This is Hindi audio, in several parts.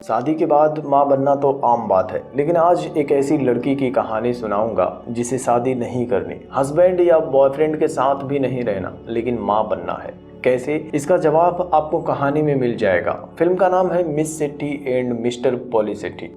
शादी के बाद माँ बनना तो आम बात है, लेकिन आज एक ऐसी लड़की की कहानी सुनाऊंगा जिसे शादी नहीं करनी, हस्बैंड या बॉयफ्रेंड के साथ भी नहीं रहना, लेकिन माँ बनना है। कैसे? इसका जवाब आपको कहानी में मिल जाएगा। फिल्म का नाम है मिस सेठी एंड मिस्टर पॉलीसेठी।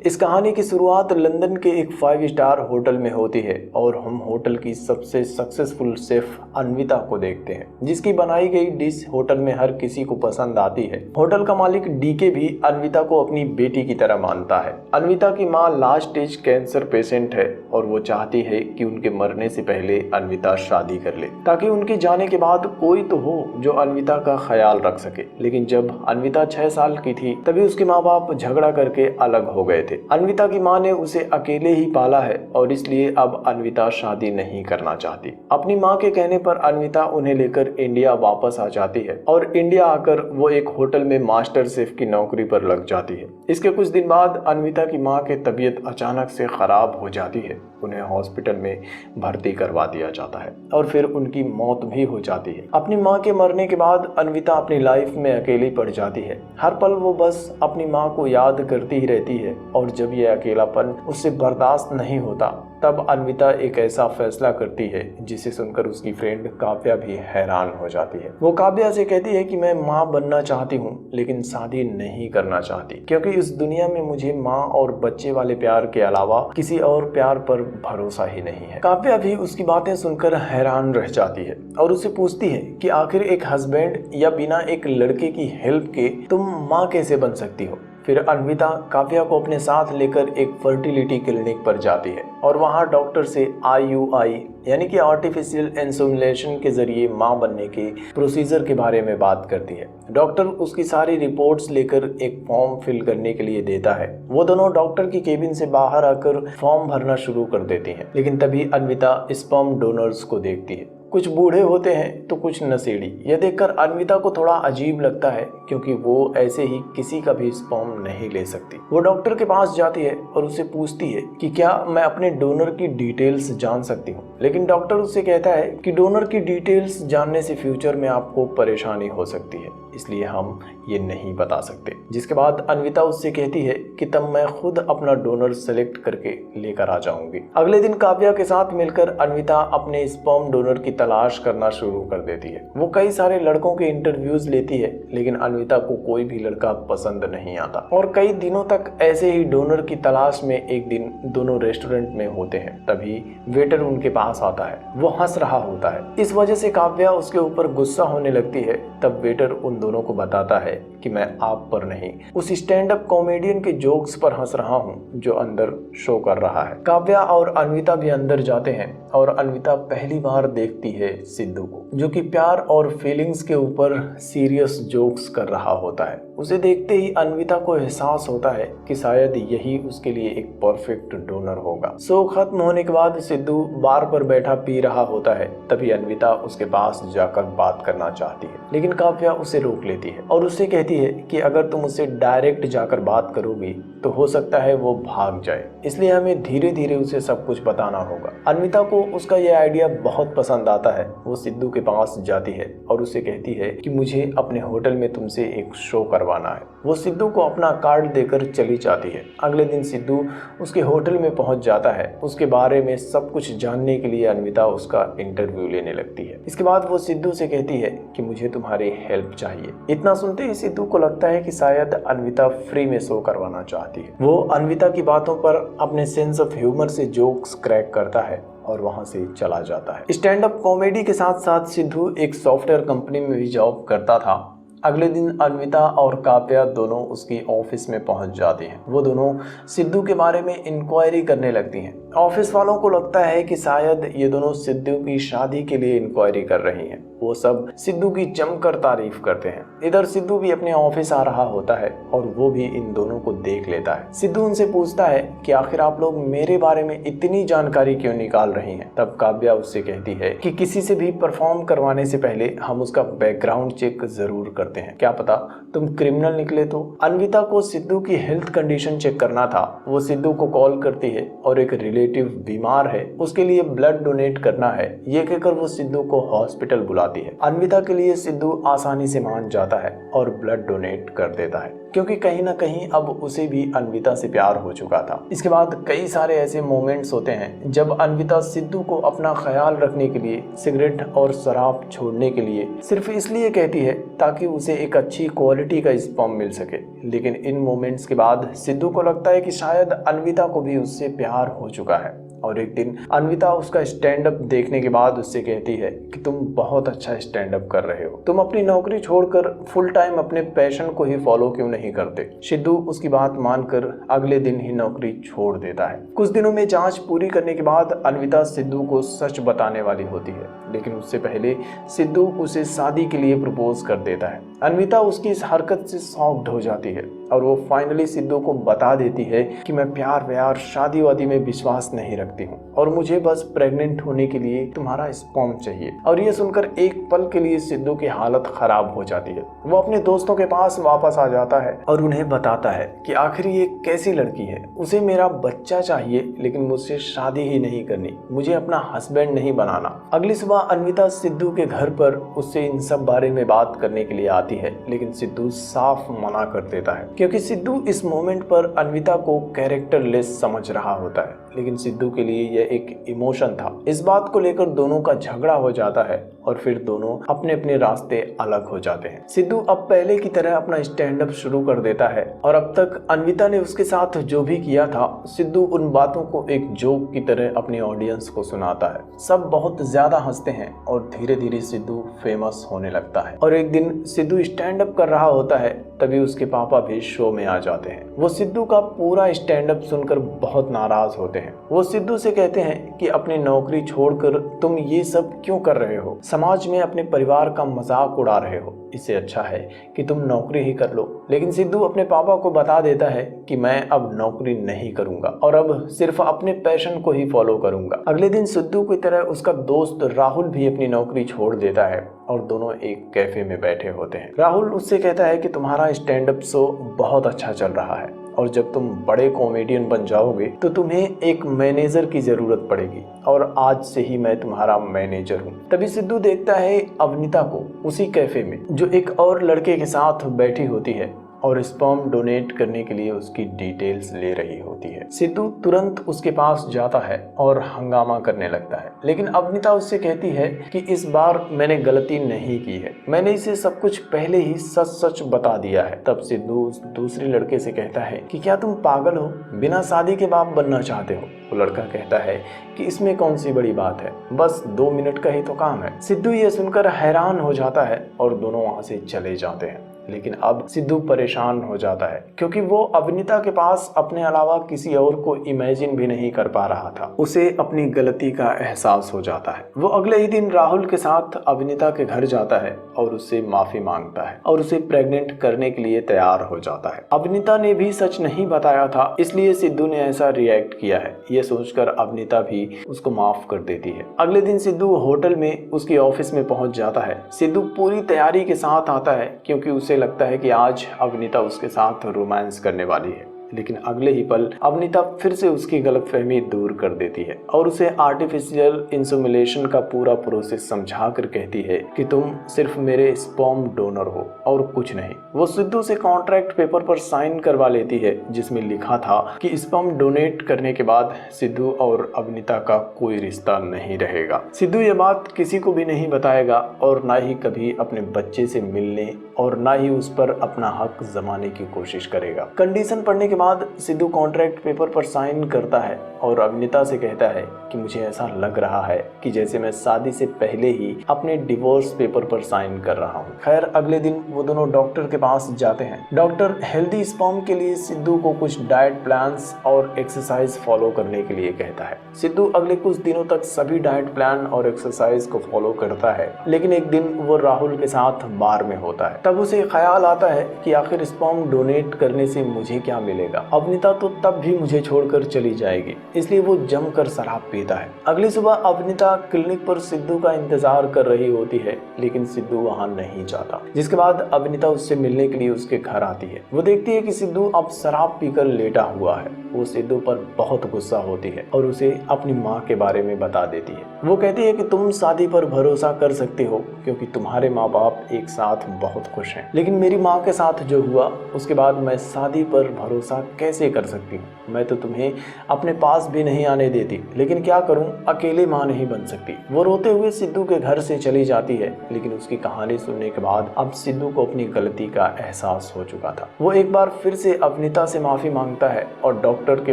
इस कहानी की शुरुआत लंदन के एक 5 स्टार होटल में होती है और हम होटल की सबसे सक्सेसफुल शेफ अन्विता को देखते हैं, जिसकी बनाई गई डिश होटल में हर किसी को पसंद आती है। होटल का मालिक डीके भी अन्विता को अपनी बेटी की तरह मानता है। अन्विता की माँ लास्ट स्टेज कैंसर पेशेंट है और वो चाहती है कि उनके मरने से पहले अन्विता शादी कर ले, ताकि उनके जाने के बाद कोई तो हो जो अन्विता का ख्याल रख सके। लेकिन जब अन्विता 6 साल की थी तभी उसके माँ बाप झगड़ा करके अलग हो गए थे। अन्विता की मां ने उसे अकेले ही पाला है और इसलिए अब अन्विता शादी नहीं करना चाहती। अपनी मां के कहने पर अन्विता उन्हें लेकर इंडिया वापस आ जाती है और इंडिया आकर वो एक होटल में मास्टर शेफ की नौकरी पर लग जाती है। इसके कुछ दिन बाद अन्विता की मां की तबीयत अचानक से खराब हो जाती है। उन्हें हॉस्पिटल में भर्ती करवा दिया जाता है और फिर उनकी मौत भी हो जाती है। अपनी मां के मरने के बाद अन्विता अपनी लाइफ में अकेली पड़ जाती है। हर पल वो बस अपनी मां को याद करती ही रहती है और जब ये अकेलापन उससे बर्दाश्त नहीं होता तब अन्विता एक ऐसा फैसला करती है जिसे सुनकर उसकी फ्रेंड काव्या भी हैरान हो जाती है। वो काव्या से कहती है कि मैं माँ बनना चाहती हूँ लेकिन शादी नहीं करना चाहती, क्योंकि इस दुनिया में मुझे माँ और बच्चे वाले प्यार के अलावा किसी और प्यार पर भरोसा ही नहीं है। काव्या भी उसकी बातें सुनकर हैरान रह जाती है और उससे पूछती है कि आखिर एक हस्बैंड या बिना एक लड़के की हेल्प के तुम माँ कैसे बन सकती हो। फिर अन्विता काव्या को अपने साथ लेकर एक फर्टिलिटी क्लिनिक पर जाती है और वहां डॉक्टर से IUI यानी कि आर्टिफिशियल इंसेमिनेशन के जरिए मां बनने के प्रोसीजर के बारे में बात करती है। डॉक्टर उसकी सारी रिपोर्ट्स लेकर एक फॉर्म फिल करने के लिए देता है। वो दोनों डॉक्टर की केबिन से बाहर आकर फॉर्म भरना शुरू कर देती हैं, लेकिन तभी अन्विता स्पर्म डोनर्स को देखती है। कुछ बूढ़े होते हैं तो कुछ नशेड़ी। यह देखकर अन्विता को थोड़ा अजीब लगता है क्योंकि वो ऐसे ही किसी का भी स्पर्म नहीं ले सकती। वो डॉक्टर के पास जाती है और उससे पूछती है कि क्या मैं अपने डोनर की डिटेल्स जान सकती हूँ, लेकिन डॉक्टर उससे कहता है कि डोनर की डिटेल्स जानने से फ्यूचर में आपको परेशानी हो सकती है, इसलिए हम ये नहीं बता सकते। जिसके बाद अन्विता उससे कहती है कि तब मैं खुद अपना डोनर सेलेक्ट करके लेकर आ जाऊंगी। अगले दिन काव्या के साथ मिलकर अन्विता अपने स्पर्म डोनर की तलाश करना शुरू कर देती है। वो कई सारे लड़कों के इंटरव्यूज लेती है, लेकिन अन्विता को कोई भी लड़का पसंद नहीं आता और कई दिनों तक ऐसे ही डोनर की तलाश में एक दिन दोनों रेस्टोरेंट में होते हैं। तभी वेटर उनके पास आता है। वो हंस रहा होता है। इस वजह से काव्या उसके ऊपर गुस्सा होने लगती है। तब वेटर उन दोनों को बताता है कि मैं आप पर नहीं, उस स्टैंड अप कॉमेडियन के जोक्स पर हंस रहा हूँ जो अंदर शो कर रहा है। काव्या और अन्विता भी अंदर जाते हैं और अन्विता पहली बार देखती है सिद्धू को, जो कि प्यार और फीलिंग्स के ऊपर सीरियस जोक्स कर रहा होता है। उसे देखते ही अन्विता को एहसास होता है कि शायद यही उसके लिए एक परफेक्ट डोनर होगा। शो खत्म होने के बाद सिद्धू बार पर बैठा पी रहा होता है। तभी अन्विता उसके पास जाकर बात करना चाहती है, लेकिन काव्या उसे रोक लेती है और उससे कहती है कि अगर तुम उससे डायरेक्ट जाकर बात करोगी तो हो सकता है वो भाग जाए, इसलिए हमें धीरे धीरे उसे सब कुछ बताना होगा। अन्विता को उसका यह आइडिया बहुत पसंद आता है। वो सिद्धू के पास जाती है और उसे कहती है कि मुझे अपने होटल में तुमसे एक शो करवाना है। वो सिद्धू को अपना कार्ड देकर चली जाती है। अगले दिन सिद्धू उसके होटल में पहुंच जाता है। उसके बारे में सब कुछ जानने के लिए अन्विता उसका इंटरव्यू लेने लगती है। इसके बाद वो सिद्धू से कहती है कि मुझे तुम्हारी हेल्प चाहिए। इतना सुनते ही सिद्धू को लगता है कि शायद अन्विता फ्री में शो करवाना चाहती है। वो अन्विता की बातों पर अपने सेंस ऑफ ह्यूमर से जोक्स क्रैक करता है और वहां से चला जाता है। स्टैंड अप कॉमेडी के साथ साथ सिद्धू एक सॉफ्टवेयर कंपनी में भी जॉब करता था। अगले दिन अन्विता और काव्या दोनों उसकी ऑफिस में पहुंच जाती हैं। वो दोनों सिद्धू के बारे में इंक्वायरी करने लगती हैं। ऑफिस वालों को लगता है कि शायद ये दोनों सिद्धू की शादी के लिए इंक्वायरी कर रही हैं। वो सब सिद्धू की जमकर तारीफ करते हैं। इधर सिद्धू भी अपने ऑफिस आ रहा होता है और वो भी इन दोनों को देख लेता है। सिद्धू उनसे पूछता है कि आखिर आप लोग मेरे बारे में इतनी जानकारी क्यों निकाल रही हैं। तब काव्या उससे कहती है कि किसी से भी परफॉर्म करवाने से पहले हम उसका बैकग्राउंड चेक जरूर करते हैं, क्या पता तुम क्रिमिनल निकले तो। अन्विता को सिद्धू की हेल्थ कंडीशन चेक करना था। वो सिद्धू को कॉल करती है और एक रिलेटिव बीमार है, उसके लिए ब्लड डोनेट करना है, ये कहकर वो सिद्धू को हॉस्पिटल बुलाती आती है। अन्विता के लिए सिद्धू आसानी से मान जाता है और ब्लड डोनेट कर देता है, क्योंकि कहीं ना कहीं अब उसे भी अन्विता से प्यार हो चुका था। इसके बाद कई सारे ऐसे मोमेंट्स होते हैं जब अन्विता सिद्धू को अपना ख्याल रखने के लिए सिगरेट और शराब छोड़ने के लिए सिर्फ इसलिए कहती है ताकि उसे एक अच्छी क्वालिटी का स्पर्म मिल सके। लेकिन इन मोमेंट्स के बाद सिद्धू को लगता है कि शायद अन्विता को भी उससे प्यार हो चुका है। और एक दिन अन्विता उसका स्टैंड अप देखने के बाद उससे कहती है कि तुम बहुत अच्छा स्टैंड अप कर रहे हो, तुम अपनी नौकरी छोड़कर फुल टाइम अपने पैशन को ही फॉलो क्यों नहीं करते। सिद्धू उसकी बात मानकर अगले दिन ही नौकरी छोड़ देता है। कुछ दिनों में जांच पूरी करने के बाद अन्विता सिद्धू को सच बताने वाली होती है, लेकिन उससे पहले सिद्धू उसे शादी के लिए प्रपोज कर देता है। अन्विता उसकी इस हरकत से शॉक्ड हो जाती है और वो फाइनली सिद्धू को बता देती है कि मैं प्यार व्यार शादी वादी में विश्वास नहीं रखती हूँ और मुझे बस प्रेग्नेंट होने के लिए तुम्हारा स्पर्म चाहिए। और ये सुनकर एक पल के लिए सिद्धू की हालत खराब हो जाती है। वो अपने दोस्तों के पास वापस आ जाता है और उन्हें बताता है कि आखिर ये कैसी लड़की है, उसे मेरा बच्चा चाहिए लेकिन मुझसे शादी ही नहीं करनी, मुझे अपना हस्बैंड नहीं बनाना। अगली सुबह अन्विता सिद्धू के घर पर उससे इन सब बारे में बात करने के लिए आती है, लेकिन सिद्धू साफ मना कर देता है क्योंकि सिद्धू इस मोमेंट पर अन्विता को कैरेक्टरलेस समझ रहा होता है। लेकिन सिद्धू के लिए यह एक इमोशन था। इस बात को लेकर दोनों का झगड़ा हो जाता है और फिर दोनों अपने अपने रास्ते अलग हो जाते हैं। सिद्धू अब पहले की तरह अपना स्टैंड अप शुरू कर देता है और अब तक अन्विता ने उसके साथ जो भी किया था, सिद्धू उन बातों को एक जोक की तरह अपने ऑडियंस को सुनाता है। सब बहुत ज्यादा हंसते हैं और धीरे धीरे सिद्धू फेमस होने लगता है। और एक दिन सिद्धू स्टैंड अप कर रहा होता है, तभी उसके पापा भी शो में आ जाते हैं। वो सिद्धू का पूरा स्टैंड अप सुनकर बहुत नाराज होते हैं। वो सिद्धू से कहते हैं कि अपनी नौकरी छोड़कर तुम ये सब क्यों कर रहे हो, समाज में अपने परिवार का मजाक उड़ा रहे हो, इससे अच्छा है कि तुम नौकरी ही कर लो। लेकिन सिद्धू अपने पापा को बता देता है कि मैं अब नौकरी नहीं करूंगा और अब सिर्फ अपने पैशन को ही फॉलो करूंगा। अगले दिन सिद्धू की तरह उसका दोस्त राहुल भी अपनी नौकरी छोड़ देता है और दोनों एक कैफे में बैठे होते हैं। राहुल उससे कहता है कि तुम्हारा स्टैंड अप शो बहुत अच्छा चल रहा है और जब तुम बड़े कॉमेडियन बन जाओगे तो तुम्हें एक मैनेजर की जरूरत पड़ेगी और आज से ही मैं तुम्हारा मैनेजर हूँ। तभी सिद्धू देखता है अवनीता को उसी कैफे में, जो एक और लड़के के साथ बैठी होती है और स्पर्म डोनेट करने के लिए उसकी डिटेल्स ले रही होती है। सिद्धू तुरंत उसके पास जाता है और हंगामा करने लगता है, लेकिन अवनीता उससे कहती है कि इस बार मैंने गलती नहीं की है, मैंने इसे सब कुछ पहले ही सच सच बता दिया है। तब सिद्धू उस दूसरे लड़के से कहता है कि क्या तुम पागल हो, बिना शादी के बाप बनना चाहते हो। वो लड़का कहता है कि इसमें कौन सी बड़ी बात है, बस 2 मिनट का ही तो काम है। सिद्धू ये सुनकर हैरान हो जाता है और दोनों वहां से चले जाते हैं। लेकिन अब सिद्धू परेशान हो जाता है क्योंकि वो अवनीता के पास अपने अलावा किसी और को इमेजिन भी नहीं कर पा रहा था। उसे अपनी गलती का एहसास हो जाता है। वो अगले ही दिन राहुल के साथ अवनीता के घर जाता है और उससे माफी मांगता है और उसे प्रेग्नेंट करने के लिए तैयार हो जाता है। अवनीता ने भी सच नहीं बताया था, इसलिए सिद्धू ने ऐसा रिएक्ट किया है। ये सोचकर अवनीता भी उसको माफ कर देती है। अगले दिन सिद्धू होटल में उसकी ऑफिस में पहुंच जाता है। सिद्धू पूरी तैयारी के साथ आता है क्योंकि उसे लगता है कि आज अवनीता उसके साथ रोमांस करने वाली है। लेकिन अगले ही पल अवनीता फिर से उसकी गलतफहमी दूर कर देती है और उसे आर्टिफिशियल इंसेमिनेशन का पूरा प्रोसेस समझा कर कहती है कि तुम सिर्फ मेरे स्पर्म डोनर हो और कुछ नहीं। वो सिद्धू से कॉन्ट्रैक्ट पेपर पर साइन करवा लेती है जिसमें लिखा था कि स्पर्म डोनेट करने के बाद सिद्धू और अवनीता का कोई रिश्ता नहीं रहेगा। सिद्धू ये बात किसी को भी नहीं बताएगा और ना ही कभी अपने बच्चे से मिलने और ना ही उस पर अपना हक जमाने की कोशिश करेगा। कंडीशन पढ़ने के बाद सिद्धू कॉन्ट्रैक्ट पेपर पर साइन करता है और अवनीता से कहता है कि मुझे ऐसा लग रहा है कि जैसे मैं शादी से पहले ही अपने डिवोर्स पेपर पर साइन कर रहा हूँ। खैर अगले दिन वो दोनों डॉक्टर के पास जाते हैं। डॉक्टर हेल्दी स्पर्म के लिए सिद्धू को कुछ डाइट प्लान्स और एक्सरसाइज फॉलो करने के लिए कहता है। सिद्धू अगले कुछ दिनों तक सभी डाइट प्लान और एक्सरसाइज को फॉलो करता है, लेकिन एक दिन वो राहुल के साथ बार में होता है तब उसे ख्याल आता है कि आखिर स्पर्म डोनेट करने से मुझे क्या मिलेगा। अवनीता तो तब भी मुझे छोड़कर चली जाएगी, इसलिए वो जमकर शराब पीता है। अगली सुबह अवनीता क्लिनिक पर सिद्धू का इंतजार कर रही होती है, लेकिन सिद्धू वहाँ नहीं जाता। जिसके बाद अवनीता उससे मिलने के लिए उसके घर आती है। वो देखती है कि सिद्धू अब शराब पीकर लेटा हुआ है। वो सिद्धू पर बहुत गुस्सा होती है और उसे अपनी माँ के बारे में बता देती है। वो कहती है कि तुम शादी पर भरोसा कर सकते हो क्योंकि तुम्हारे माँ बाप एक साथ बहुत खुश हैं, लेकिन मेरी माँ के साथ जो हुआ उसके बाद मैं शादी पर भरोसा कैसे कर सकती हूँ। मैं तो तुम्हें अपने पास भी नहीं आने देती, लेकिन क्या करूँ, अकेले माँ नहीं बन सकती। वो रोते हुए सिद्धू के घर से चली जाती है, लेकिन उसकी कहानी सुनने के बाद अब सिद्धू को अपनी गलती का एहसास हो चुका था। वो एक बार फिर से अवनीता से माफी मांगता है और डॉक्टर के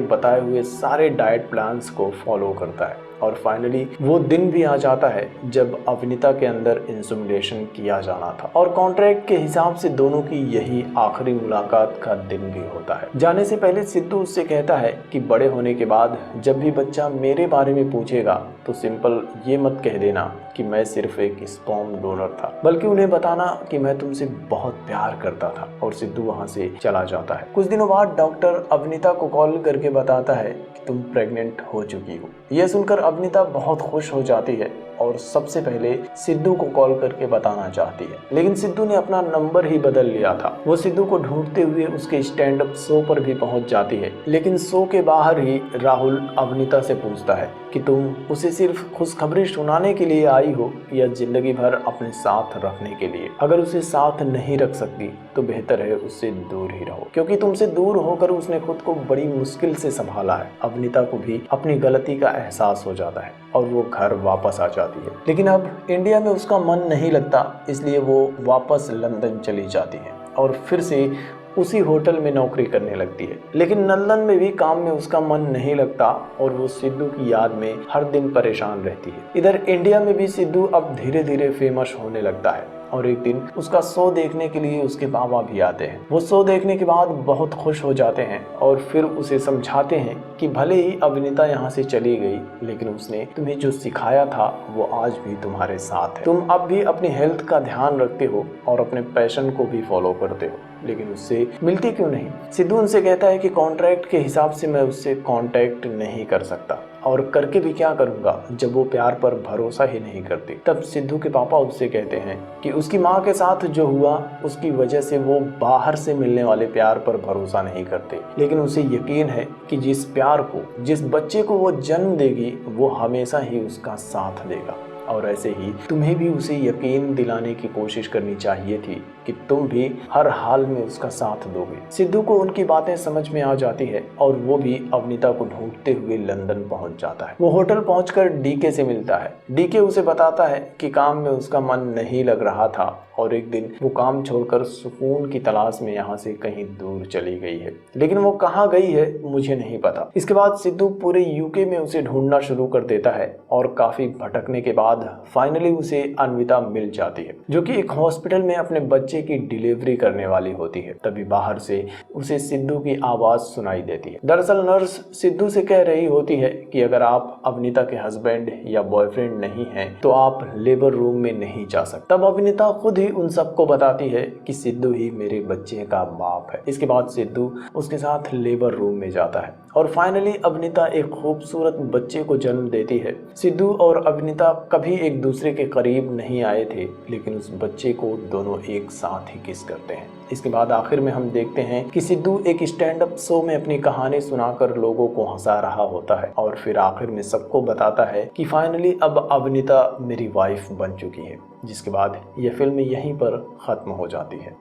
बताए हुए सारे डाइट प्लान्स को फॉलो करता है। और फाइनली वो दिन भी आ जाता है जब अवनीता के अंदर इंसेमिनेशन किया जाना था और कॉन्ट्रैक्ट के हिसाब से दोनों की यही आखिरी मुलाकात का दिन भी होता है। जाने से पहले सिद्धू उससे कहता है कि बड़े होने के बाद जब भी बच्चा मेरे बारे में पूछेगा तो सिंपल ये मत कह देना कि मैं सिर्फ एक स्पर्म डोनर था, बल्कि उन्हें बताना कि मैं तुमसे बहुत प्यार करता था। और सिद्धू वहां से चला जाता है। कुछ दिनों बाद डॉक्टर अवनीता को कॉल करके बताता है कि तुम प्रेग्नेंट हो चुकी हो। यह सुनकर अवनीता बहुत खुश हो जाती है और सबसे पहले सिद्धू को कॉल करके बताना चाहती है, लेकिन सिद्धू ने अपना नंबर ही बदल लिया था। वो सिद्धू को ढूंढते हुए उसके स्टैंड अप शो पर भी पहुंच जाती है, लेकिन शो के बाहर ही राहुल अवनीता से पूछता है कि तुम उसे सिर्फ खुशखबरी सुनाने के लिए आई हो या जिंदगी भर अपने साथ रखने के लिए। अगर उसे साथ नहीं रख सकती तो बेहतर है उससे दूर ही रहो, क्योंकि तुमसे दूर होकर उसने खुद को बड़ी मुश्किल से संभाला है। अवनीता को भी अपनी गलती का एहसास हो जाता है और वो घर वापस आ जाती है, लेकिन अब इंडिया में उसका मन नहीं लगता, इसलिए वो वापस लंदन चली जाती है और फिर से उसी होटल में नौकरी करने लगती है। लेकिन लंदन में भी काम में उसका मन नहीं लगता और वो सिद्धू की याद में हर दिन परेशान रहती है। इधर इंडिया में भी सिद्धू अब धीरे धीरे फेमस होने लगता है और एक दिन उसका शो देखने के लिए उसके बाबा भी आते हैं। वो शो देखने के बाद बहुत खुश हो जाते हैं और फिर उसे समझाते हैं कि भले ही अवनीता यहाँ से चली गई, लेकिन उसने तुम्हें जो सिखाया था वो आज भी तुम्हारे साथ है। तुम अब भी अपनी हेल्थ का ध्यान रखते हो और अपने पैशन को भी फॉलो करते हो, लेकिन उससे मिलती क्यों नहीं। सिद्धू उनसे कहता है कि कॉन्ट्रैक्ट के हिसाब से मैं उससे कांटेक्ट नहीं कर सकता और करके भी क्या करूंगा जब वो प्यार पर भरोसा ही नहीं करती। तब सिद्धू के पापा उससे कहते हैं कि उसकी माँ के साथ जो हुआ उसकी वजह से वो बाहर से मिलने वाले प्यार पर भरोसा नहीं करते, लेकिन उसे यकीन है कि जिस प्यार को, जिस बच्चे को वो जन्म देगी वो हमेशा ही उसका साथ देगा। और ऐसे ही तुम्हें भी उसे यकीन दिलाने की कोशिश करनी चाहिए थी कि तुम भी हर हाल में उसका साथ दोगे। सिद्धू को उनकी बातें समझ में आ जाती है और वो भी अवनीता को ढूंढते हुए लंदन पहुंच जाता है। वो होटल पहुंचकर डीके से मिलता है। डीके उसे बताता है कि काम में उसका मन नहीं लग रहा था और एक दिन वो काम छोड़कर सुकून की तलाश में यहाँ से कहीं दूर चली गई है, लेकिन वो कहाँ गई है मुझे नहीं पता। इसके बाद सिद्धू पूरे यूके में उसे ढूंढना शुरू कर देता है और काफी भटकने के बाद फाइनली उसे अन्विता मिल जाती है, जो कि एक हॉस्पिटल में अपने बच्चे की डिलीवरी करने वाली होती है। तभी बाहर से उसे सिद्धू की आवाज सुनाई देती है। दरअसल नर्स सिद्धू से कह रही होती है कि अगर आप अवनीता के हस्बैंड या बॉयफ्रेंड नहीं हैं तो आप लेबर रूम में नहीं जा सकते। तब अवनीता खुद ही उन सबको बताती है कि सिद्धू ही मेरे बच्चे का बाप है। इसके बाद सिद्धू उसके साथ लेबर रूम में जाता है और फाइनली अवनीता एक खूबसूरत बच्चे को जन्म देती है। सिद्धू और अवनीता कभी एक दूसरे के करीब नहीं आए थे, लेकिन उस बच्चे को दोनों एक साथ ही किस करते हैं। इसके बाद आखिर में हम देखते हैं कि सिद्धू एक स्टैंड अप शो में अपनी कहानी सुनाकर लोगों को हंसा रहा होता है और फिर आखिर में सबको बताता है कि फाइनली अब अवनीता मेरी वाइफ बन चुकी है। जिसके बाद यह फिल्म यहीं पर खत्म हो जाती है।